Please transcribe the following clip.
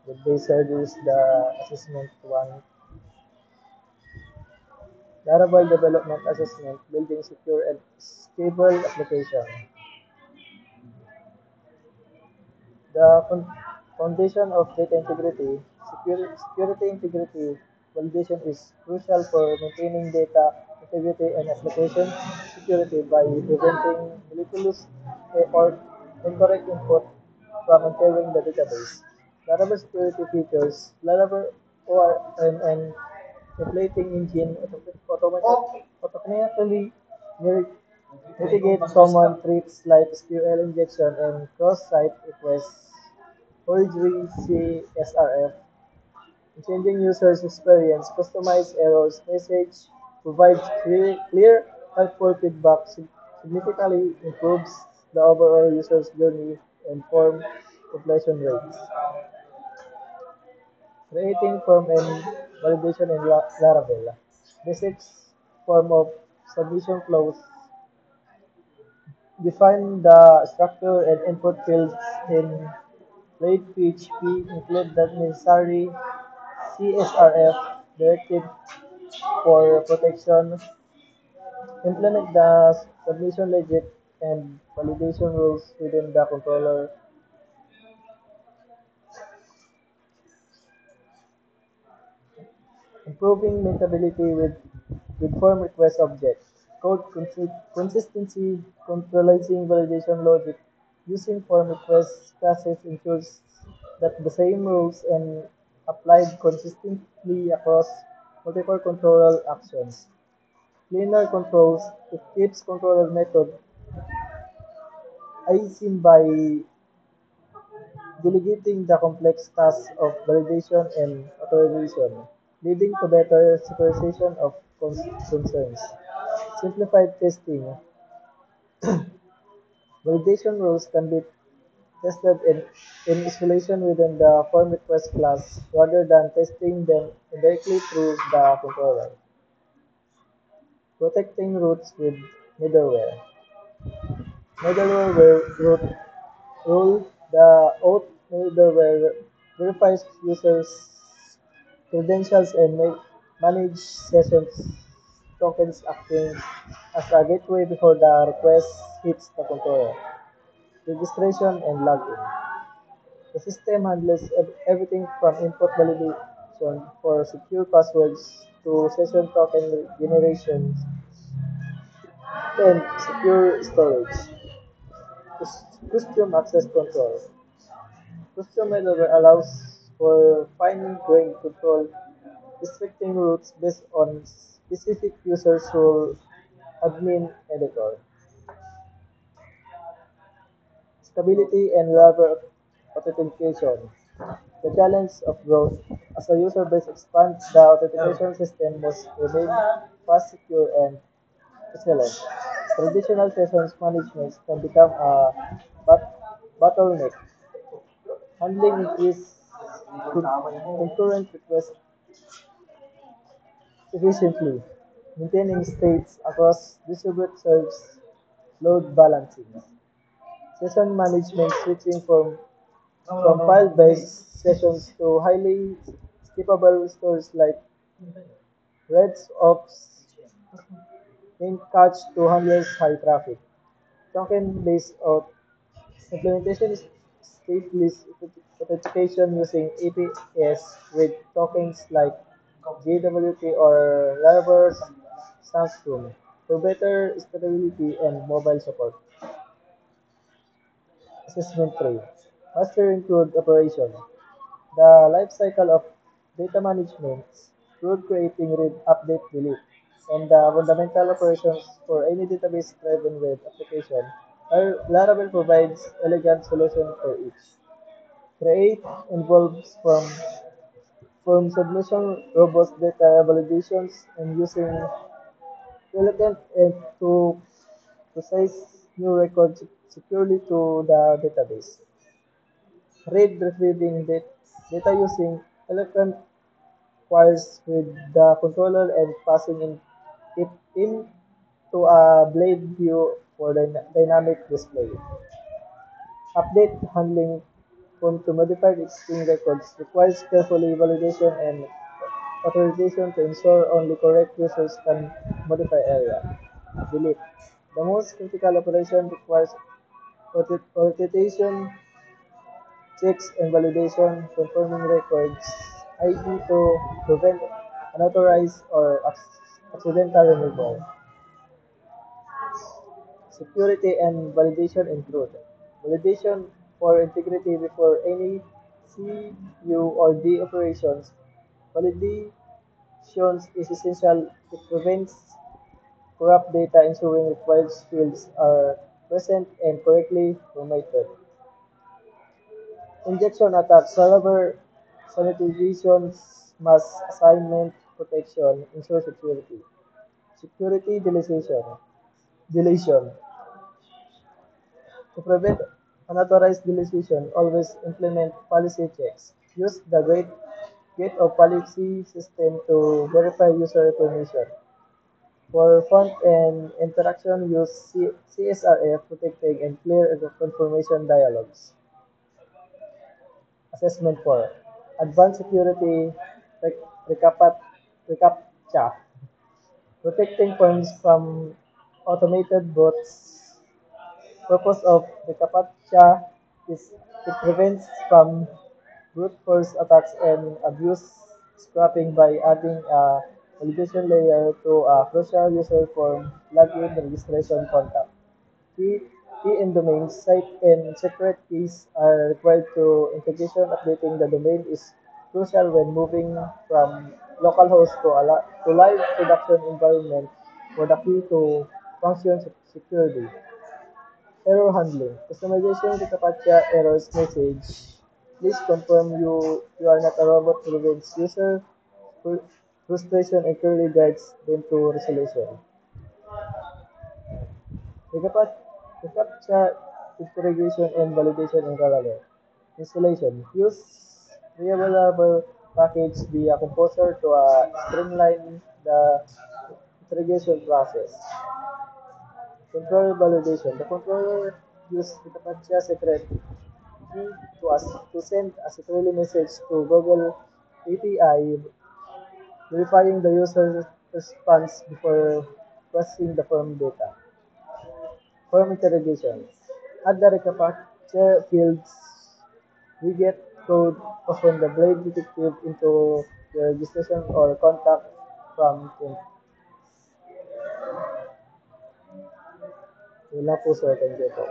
With base is the assessment one, Laravel development assessment, building secure and stable application. The foundation of data integrity, security integrity validation is crucial for maintaining data integrity and application security by preventing malicious or incorrect input from entering the database. Laravel security features, Laravel ORMN templating engine automatically mitigate common threats like SQL injection and cross-site requests, forgery CSRF, changing users' experience, customize errors message, provides clear, helpful feedback, significantly improves the overall user's journey and form completion rates. Creating form and validation in Laravel. Basics form of submission flows. Define the structure and input fields in RAID PHP. Include the necessary CSRF directive for protection. Implement the submission logic and validation rules within the controller. Improving maintainability with form request objects. Code consistency, controlling validation logic. Using form request classes ensures that the same rules and applied consistently across multiple controller actions. Cleaner controls, it keeps controller method async by delegating the complex tasks of validation and authorization, leading to better securitization of concerns. Simplified testing. Validation rules can be tested in isolation within the form request class rather than testing them directly through the controller. Protecting roots with middleware. Middleware root rule, the auth middleware verifies users' credentials and manage sessions tokens acting as a gateway before the request hits the controller. Registration and login. The system handles everything from input validation for secure passwords to session token generation and secure storage. Custom access control. Custom middleware allows for fine-grained control, restricting routes based on specific user's role, admin, editor. Stability and reliable authentication. The challenge of growth. As a user base expands, the authentication system must remain fast, secure, and excellent. Traditional sessions management can become a bottleneck. Handling increased concurrent requests efficiently. Maintaining states across distributed serves load balancing. Session management switching from file-based sessions to highly skippable stores like Reds Ops in catch to handle high traffic. Token-based implementation is stateless authentication using APS with tokens like JWT or Laravel Sandstorm for better stability and mobile support. Assessment 3. Master include operation. The life cycle of data management, include creating, read, update, delete, and the fundamental operations for any database-driven web application. Laravel provides elegant solution for each. Create involves from submission robust data validations and using elegant and to process new records securely to the database. Read retrieving data using elegant queries with the controller and passing it into a blade view for dynamic display. Update handling form to modify existing records requires carefully validation and authorization to ensure only correct users can modify area. Delete. The most critical operation requires authentication, checks, and validation, confirming records ID to prevent unauthorized or accidental removal. Security and validation include validation for integrity before any CU or D operations. Validations is essential. It prevents corrupt data, ensuring required fields are present and correctly formatted. Injection attacks, however, sanitizations, mass assignment protection, ensure security. Security deletion. To prevent unauthorized deletion, always implement policy checks. Use the gate of policy system to verify user information. For font and interaction, use CSRF protecting and clear confirmation dialogues. Assessment for advanced security recapat, recaptcha, protecting forms from automated bots. Purpose of the CAPTCHA is it prevents from brute force attacks and abuse scrapping by adding a validation layer to a crucial user form login registration contact. Key, key and domains, site and secret keys are required to integration. Updating the domain is crucial when moving from localhost to live production environment for the key to function securely. Error handling. Customization with Apache errors message. Please confirm you are not a robot prevents user frustration and clearly guides them to resolution. Recaptcha interrogation and validation in parallel. Installation. Use reliable package via Composer to streamline the interrogation process. Control validation. The controller uses the Apache secret key to send a securely message to Google API, verifying the user's response before processing the form data. Form interrogations. Add the recaptcha fields. We get code often the blade detective into the registration or contact from him. Wala po sir, thank you po.